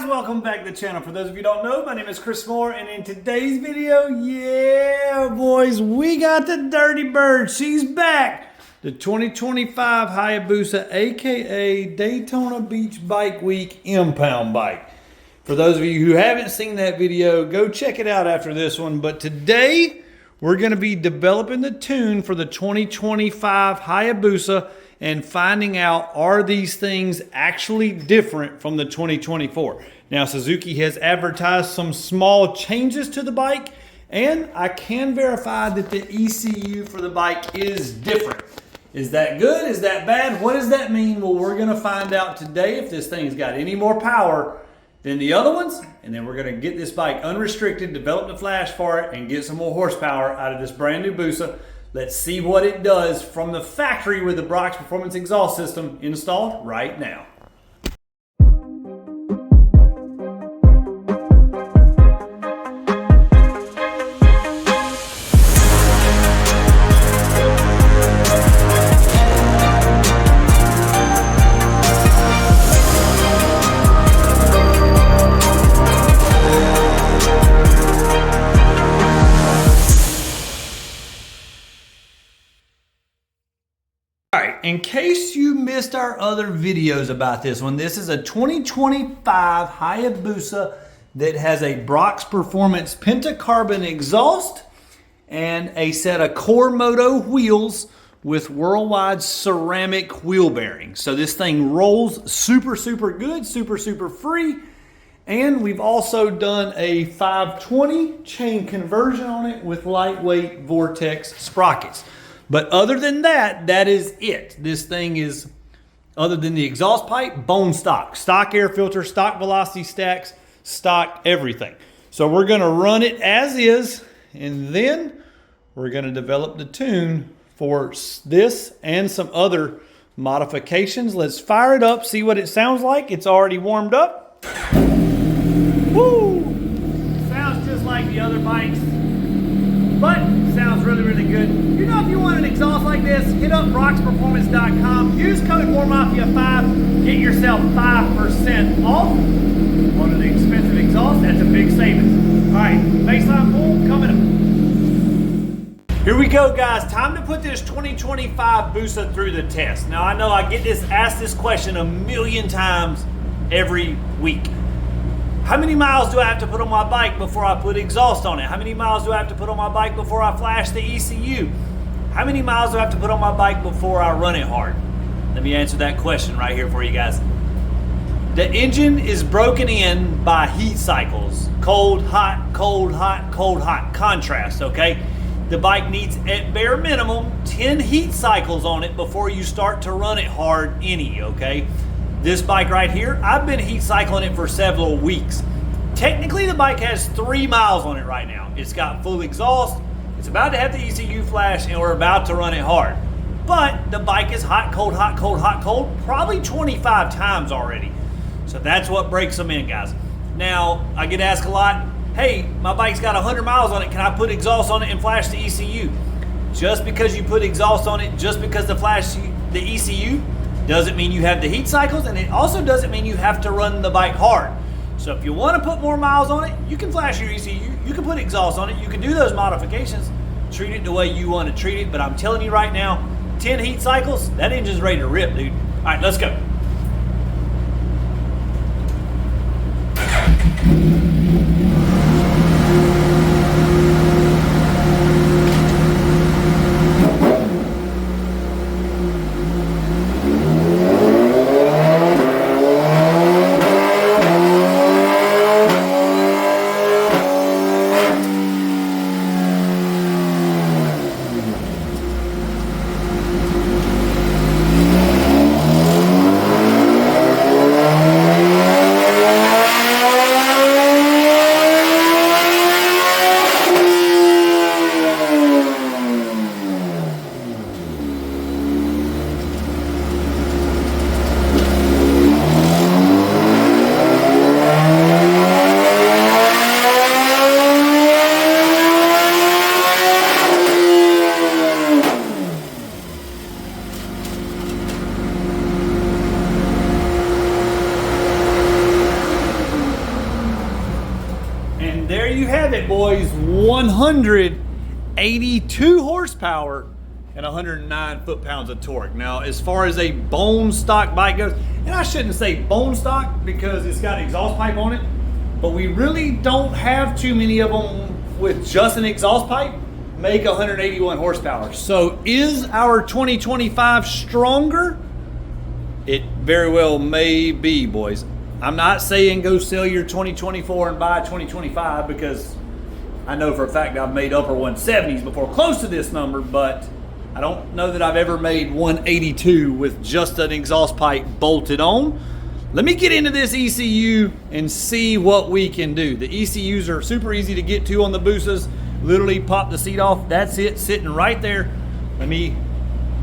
guys, welcome back to the channel. For those of you who don't know, my name is Chris Moore, and in today's video, yeah boys, we got the Dirty Bird. She's back. The 2025 Hayabusa, aka Daytona Beach Bike Week impound bike. For those of you who haven't seen that video, go check it out after this one. But today, we're going to be developing the tune for the 2025 Hayabusa and finding out, are these things actually different from the 2024? Now, Suzuki has advertised some small changes to the bike, and I can verify that the ECU for the bike is different. Is that good? Is that bad? What does that mean? Well, we're gonna find out today if this thing's got any more power than the other ones, and then we're gonna get this bike unrestricted, develop the flash for it, and get some more horsepower out of this brand new Busa. Let's see what it does from the factory with the Brock's Performance exhaust system installed right now. In case you missed our other videos about this one, this is a 2025 Hayabusa that has a Brock's Performance Pentacarbon exhaust and a set of Core Moto wheels with worldwide ceramic wheel bearings. So this thing rolls super good, super free. And we've also done a 520 chain conversion on it with lightweight Vortex sprockets. But other than that, that is it. This thing is, other than the exhaust pipe, bone stock. Stock air filter, stock velocity stacks, stock everything. So we're gonna run it as is, and then we're gonna develop the tune for this and some other modifications. Let's fire it up, see what it sounds like. It's already warmed up. Woo! Sounds just like the other bikes, but sounds really good. You know, if you want an exhaust like this, hit up brocksperformance.com. Use code MOREMAFIA5. Get yourself 5% off on an expensive exhaust. That's a big savings. All right, baseline pull coming up. Here we go, guys. Time to put this 2025 Busa through the test. Now, I know I get asked this question a million times every week. How many miles do I have to put on my bike before I put exhaust on it? How many miles do I have to put on my bike before I flash the ECU? How many miles do I have to put on my bike before I run it hard? Let me answer that question right here for you guys. The engine is broken in by heat cycles. Cold, hot, cold, hot, cold, hot. Contrast, okay? The bike needs, at bare minimum, 10 heat cycles on it before you start to run it hard okay? This bike right here, I've been heat cycling it for several weeks. Technically, the bike has 3 miles on it right now. It's got full exhaust, it's about to have the ECU flash, and we're about to run it hard. But the bike is hot, cold, hot, cold, hot, cold, probably 25 times already. So that's what breaks them in, guys. Now, I get asked a lot, hey, my bike's got 100 miles on it, can I put exhaust on it and flash the ECU? Just because you put exhaust on it, just because the ECU, doesn't mean you have the heat cycles, and it also doesn't mean you have to run the bike hard. So if you want to put more miles on it, you can flash your ECU, you can put exhaust on it, you can do those modifications, treat it the way you want to treat it, but I'm telling you right now, 10 heat cycles, that engine's ready to rip, dude. All right, let's go. you have it, boys. 182 horsepower and 109 foot-pounds of torque. Now, as far as a bone stock bike goes, and I shouldn't say bone stock because it's got an exhaust pipe on it, but we really don't have too many of them with just an exhaust pipe make 181 horsepower. So is our 2025 stronger? It very well may be, boys. I'm not saying go sell your 2024 and buy a 2025 because I know for a fact I've made upper 170s before close to this number, but I don't know that I've ever made 182 with just an exhaust pipe bolted on. Let me get into this ECU and see what we can do. The ECUs are super easy to get to on the Busas. Literally pop the seat off. That's it, sitting right there. Let me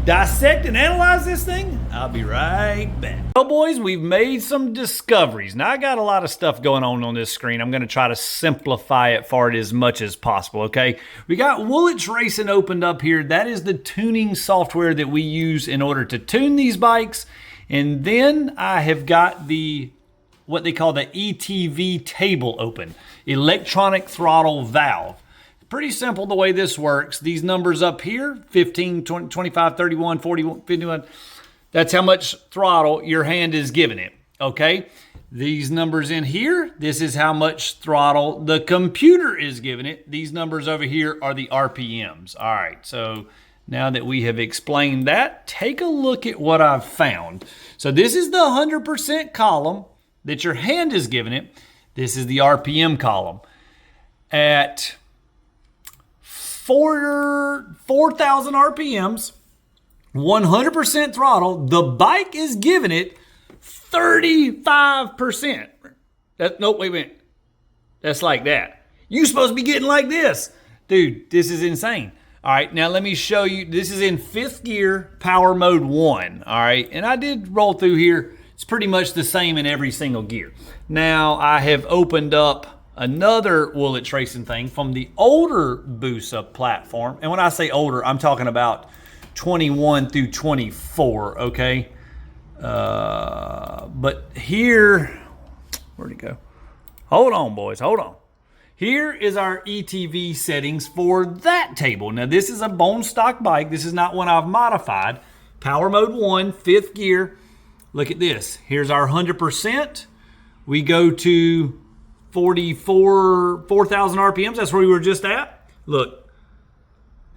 dissect and analyze this thing. I'll be right back. Well, boys, we've made some discoveries. Now, I got a lot of stuff going on this screen. I'm going to try to simplify it for it as much as possible, okay? We got Woolwich Racing opened up here. That is the tuning software that we use in order to tune these bikes. And then I have got what they call the ETV table open, electronic throttle valve. Pretty simple the way this works. These numbers up here, 15, 20, 25, 31, 41, 51, that's how much throttle your hand is giving it, okay? These numbers in here, this is how much throttle the computer is giving it. These numbers over here are the RPMs. All right, so now that we have explained that, take a look at what I've found. So this is the 100% column that your hand is giving it. This is the RPM column. At 4,000 RPMs, 100% throttle, the bike is giving it 35%. No, wait a minute. That's like that. You're supposed to be getting like this. Dude, this is insane. All right, now let me show you. This is in 5th gear, power mode 1. All right, and I did roll through here. It's pretty much the same in every single gear. Now, I have opened up another Woolwich Racing thing from the older Busa platform. And when I say older, I'm talking about 21 through 24, okay? But here, where'd it go? Hold on, boys, hold on. Here is our ETV settings for that table. Now, this is a bone stock bike. This is not one I've modified. Power mode 1, 5th gear. Look at this. Here's our 100%. We go to 4,000 RPMs. That's where we were just at. Look,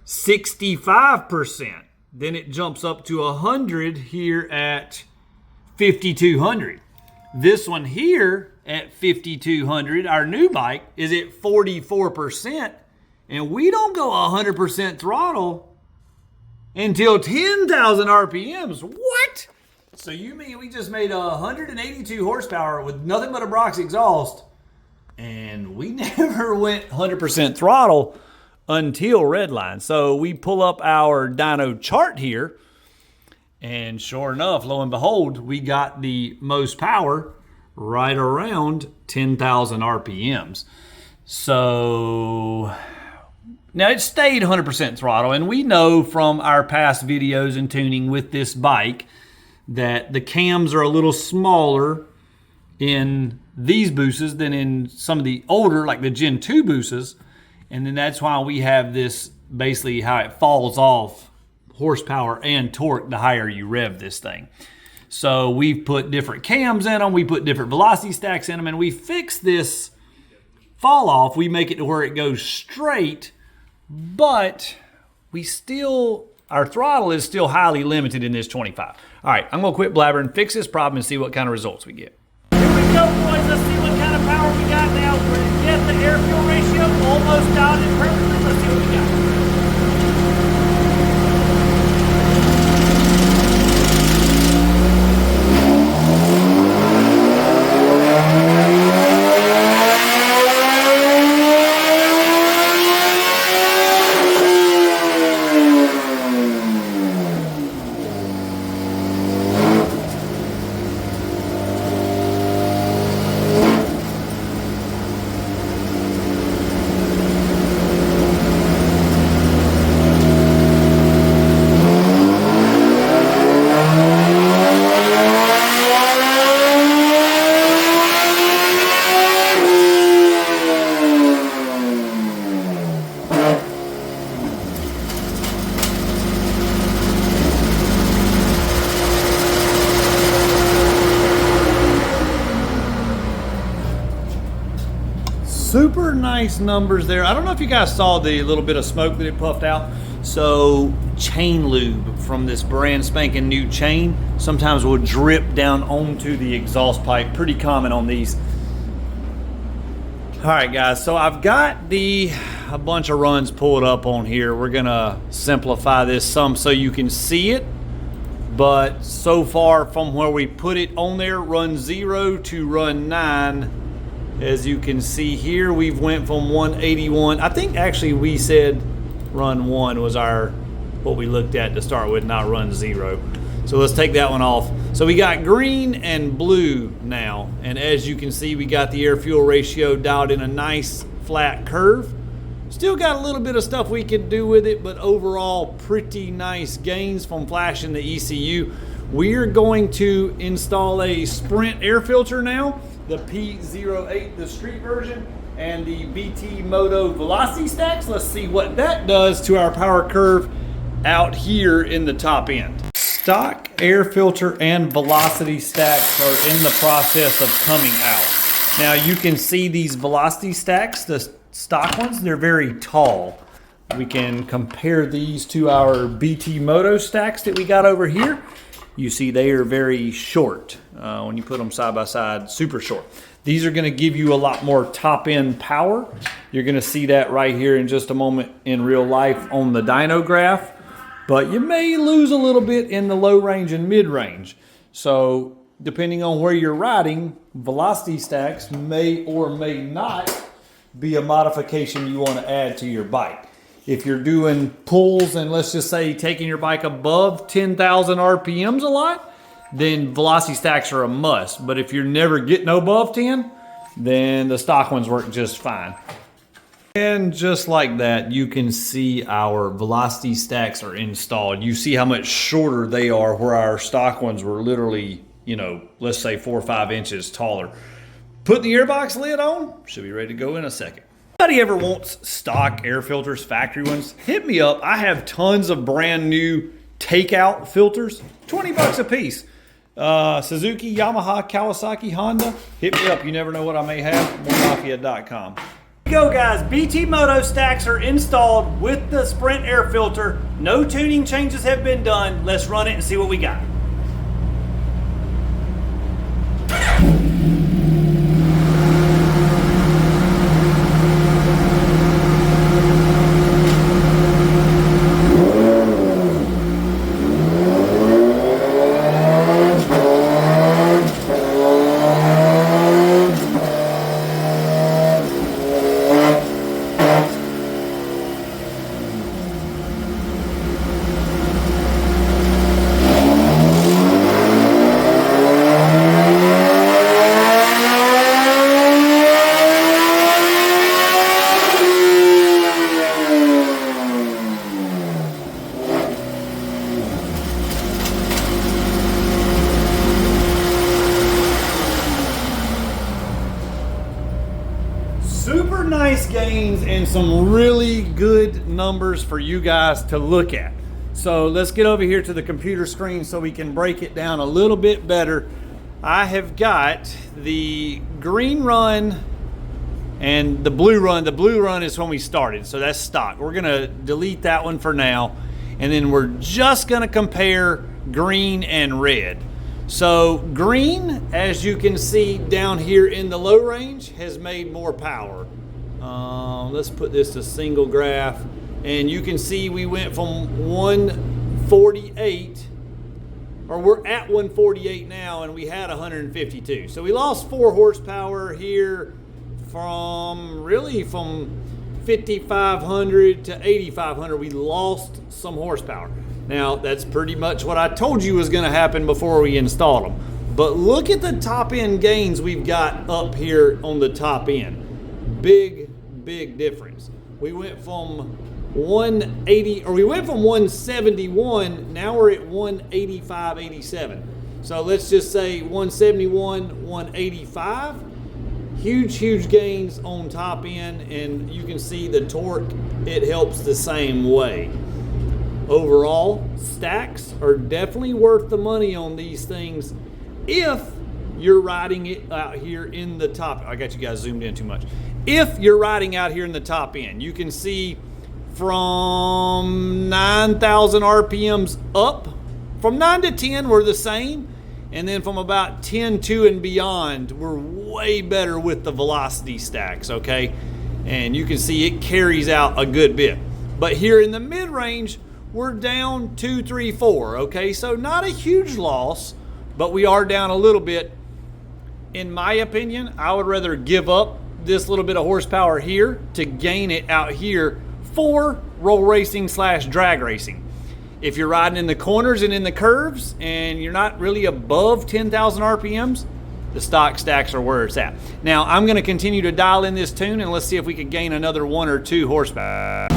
65%. Then it jumps up to 100 here at 5,200. This one here at 5,200, our new bike, is at 44%. And we don't go 100% throttle until 10,000 RPMs. What? So you mean we just made 182 horsepower with nothing but a Brox exhaust, and we never went 100% throttle until redline. So we pull up our dyno chart here, and sure enough, lo and behold, we got the most power right around 10,000 RPMs. So now it stayed 100% throttle, and we know from our past videos and tuning with this bike that the cams are a little smaller in these Busas than in some of the older, like the Gen 2 Busas. And then that's why we have this, basically how it falls off horsepower and torque the higher you rev this thing. So we've put different cams in them, we put different velocity stacks in them, and we fix this fall off. We make it to where it goes straight, but we still, our throttle is still highly limited in this 25. All right, I'm gonna quit blabbering, fix this problem, and see what kind of results we get. Here we go, boys. Let's see what kind of power we got now. We're at the air-fuel ratio, almost dialed in perfectly. Let's see what we got. Super nice numbers there. I don't know if you guys saw the little bit of smoke that it puffed out. So chain lube from this brand spanking new chain sometimes will drip down onto the exhaust pipe. Pretty common on these. All right, guys, so I've got a bunch of runs pulled up on here. We're gonna simplify this some so you can see it. But so far from where we put it on there, run 0 to run 9, as you can see here, we've went from 181. I think actually we said run 1 was what we looked at to start with, not run 0. So let's take that one off. So we got green and blue now. And as you can see, we got the air fuel ratio dialed in a nice flat curve. Still got a little bit of stuff we could do with it, but overall pretty nice gains from flashing the ECU. We're going to install a Sprint air filter now, the P08, the street version, and the BT Moto velocity stacks. Let's see what that does to our power curve out here in the top end. Stock air filter and velocity stacks are in the process of coming out. Now you can see these velocity stacks, the stock ones, they're very tall. We can compare these to our BT Moto stacks that we got over here. You see they are very short when you put them side by side, super short. These are going to give you a lot more top end power. You're going to see that right here in just a moment in real life on the dyno graph, but you may lose a little bit in the low range and mid range. So depending on where you're riding, velocity stacks may or may not be a modification you want to add to your bike. If you're doing pulls and let's just say taking your bike above 10,000 RPMs a lot, then velocity stacks are a must. But if you're never getting above 10, then the stock ones work just fine. And just like that, you can see our velocity stacks are installed. You see how much shorter they are, where our stock ones were literally, you know, let's say 4 or 5 inches taller. Put the airbox lid on, should be ready to go in a second. Anybody ever wants stock air filters, factory ones? Hit me up. I have tons of brand new takeout filters, 20 bucks a piece. Suzuki, Yamaha, Kawasaki, Honda. Hit me up. You never know what I may have. Mafia.com. Here we go, guys. BT Moto stacks are installed with the Sprint air filter. No tuning changes have been done. Let's run it and see what we got. Super nice gains and some really good numbers for you guys to look at. So let's get over here to the computer screen so we can break it down a little bit better. I have got the green run and the blue run. The blue run is when we started, so that's stock. We're gonna delete that one for now, and then we're just gonna compare green and red. So green, as you can see down here in the low range, has made more power. Let's put this to single graph, and you can see we went from 148, or we're at 148 now, and we had 152. So we lost 4 horsepower here from 5,500 to 8,500. We lost some horsepower. Now, that's pretty much what I told you was going to happen before we installed them. But look at the top end gains we've got up here on the top end. Big, big difference. We went from 171, now we're at 185, 87. So let's just say 171, 185. Huge gains on top end, and you can see the torque, it helps the same way. Overall, stacks are definitely worth the money on these things if you're riding it out here in the top, I got you guys zoomed in too much. If you're riding out here in the top end, you can see from 9,000 RPMs up, from 9 to 10 we're the same, and then from about 10.2 and beyond we're way better with the velocity stacks, okay? And you can see it carries out a good bit. But here in the mid-range, we're down 2, 3, 4, okay? So not a huge loss, but we are down a little bit. In my opinion, I would rather give up this little bit of horsepower here to gain it out here for roll racing / drag racing. If you're riding in the corners and in the curves and you're not really above 10,000 RPMs, the stock stacks are where it's at. Now, I'm gonna continue to dial in this tune and let's see if we can gain another 1 or 2 horsepower.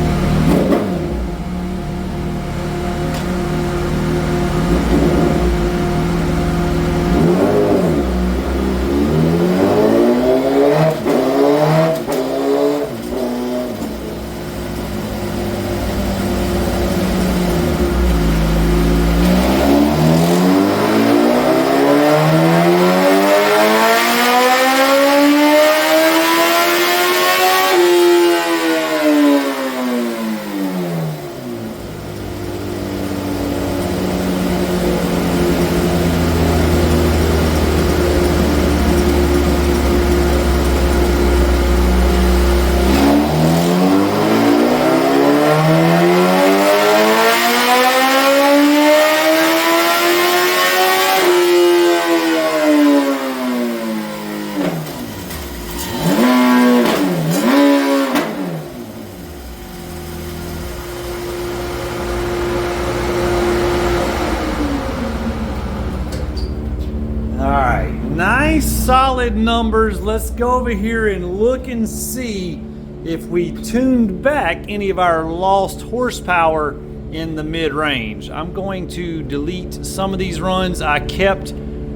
Nice solid numbers. Let's go over here and look and see if we tuned back any of our lost horsepower in the mid-range. I'm going to delete some of these runs. I kept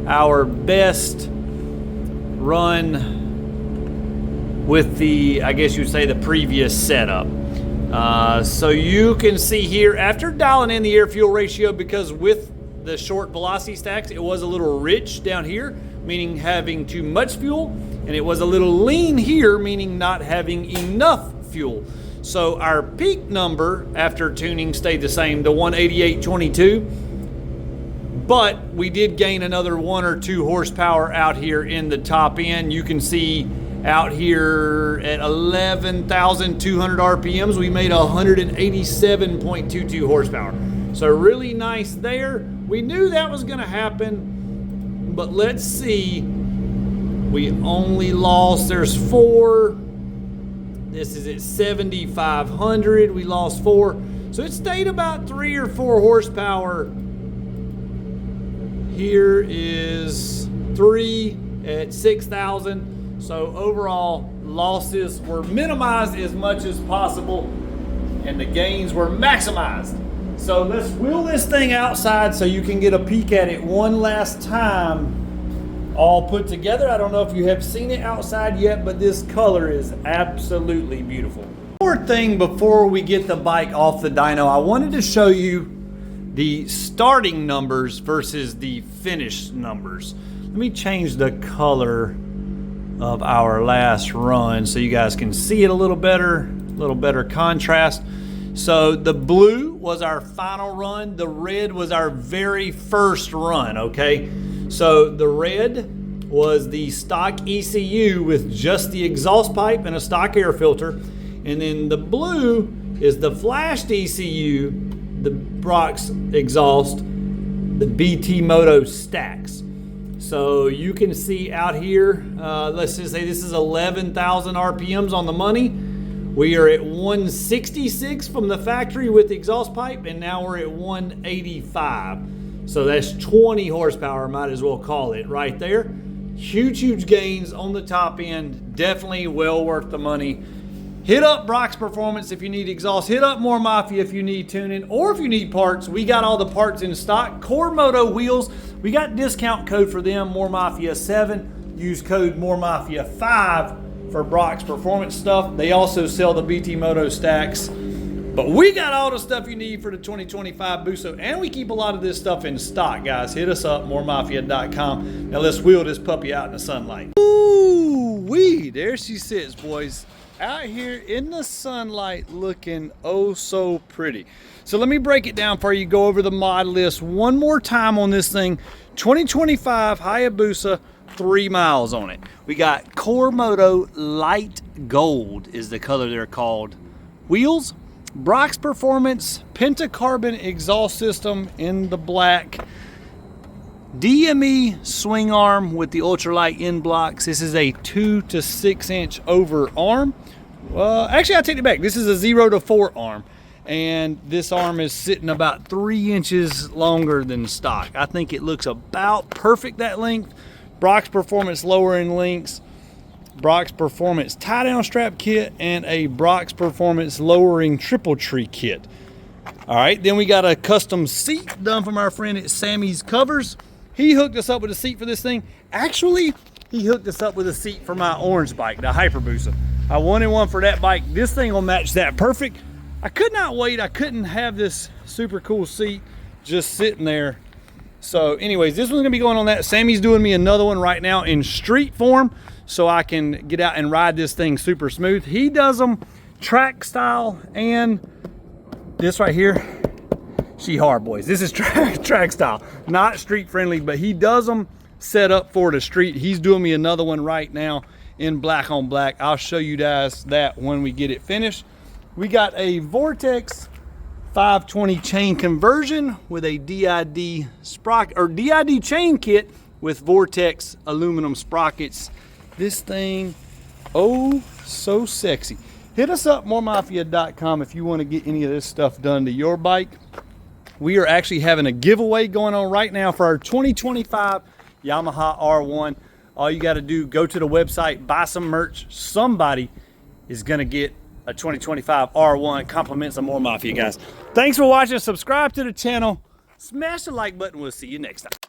our best run with the, I guess you would say, the previous setup. So you can see here, after dialing in the air fuel ratio, because with the short velocity stacks, it was a little rich down here, meaning having too much fuel, and it was a little lean here, meaning not having enough fuel. So our peak number after tuning stayed the same, the 188.22, but we did gain another 1 or 2 horsepower out here in the top end. You can see out here at 11,200 RPMs, we made 187.22 horsepower. So really nice there. We knew that was gonna happen, but let's see. We only lost, there's 4. This is at 7,500, we lost 4. So it stayed about 3 or 4 horsepower. Here is 3 at 6,000. So overall losses were minimized as much as possible and the gains were maximized. So let's wheel this thing outside so you can get a peek at it one last time, all put together. I don't know if you have seen it outside yet, but this color is absolutely beautiful. One more thing before we get the bike off the dyno, I wanted to show you the starting numbers versus the finished numbers. Let me change the color of our last run so you guys can see it a little better contrast. So the blue was our final run, the red was our very first run, okay? So the red was the stock ECU with just the exhaust pipe and a stock air filter, and then the blue is the flashed ECU, the Brock's exhaust, the BT Moto stacks. So you can see out here, let's just say this is 11,000 RPMs on the money. We are at 166 from the factory with the exhaust pipe, and now we're at 185. So that's 20 horsepower, might as well call it right there. Huge gains on the top end. Definitely well worth the money. Hit up Brock's Performance if you need exhaust. Hit up More Mafia if you need tuning, or if you need parts. We got all the parts in stock. Core Moto wheels, we got discount code for them, More Mafia 7. Use code More Mafia 5 for Brock's Performance stuff. They also sell the BT Moto stacks But we got all the stuff you need for the 2025 Buso, and we keep a lot of this stuff in stock, guys. Hit us up, moremafia.com. Now let's wheel this puppy out in the sunlight. Ooh-wee, there she sits, boys. Out here in the sunlight looking oh so pretty. So let me break it down for you, go over the mod list one more time on this thing. 2025 Hayabusa, 3 miles on it. We got Core Moto Light Gold is the color they're called. Wheels, Brox Performance, Pentacarbon exhaust system in the black. DME swing arm with the ultralight end blocks. This is a 2 to 6 inch over arm. Actually, I take it back. This is a 0 to 4 arm, and this arm is sitting about 3 inches longer than stock. I think it looks about perfect that length. Brox Performance lowering links, Brox Performance tie down strap kit, and a Brox Performance lowering triple tree kit. All right, then we got a custom seat done from our friend at Sammy's Covers. He hooked us up with a seat for this thing. Actually, he hooked us up with a seat for my orange bike, the Hayabusa. I wanted one for that bike. This thing will match that perfect. I could not wait. I couldn't have this super cool seat just sitting there. So anyways, this one's gonna be going on that. Sammy's doing me another one right now in street form so I can get out and ride this thing super smooth. He does them track style, and this right here, she hard, boys. This is track style, not street friendly, but he does them set up for the street. He's doing me another one right now in black on black. I'll show you guys that when we get it finished. We got a Vortex 520 chain conversion with a DID sprocket, or DID chain kit with Vortex aluminum sprockets. This thing, oh so sexy. Hit us up, moremafia.com, if you want to get any of this stuff done to your bike. We are actually having a giveaway going on right now for our 2025 Yamaha R1. All you got to do, go to the website, buy some merch. Somebody is going to get a 2025 R1. Compliments on More Mafia, guys. Thanks for watching. Subscribe to the channel. Smash the like button. We'll see you next time.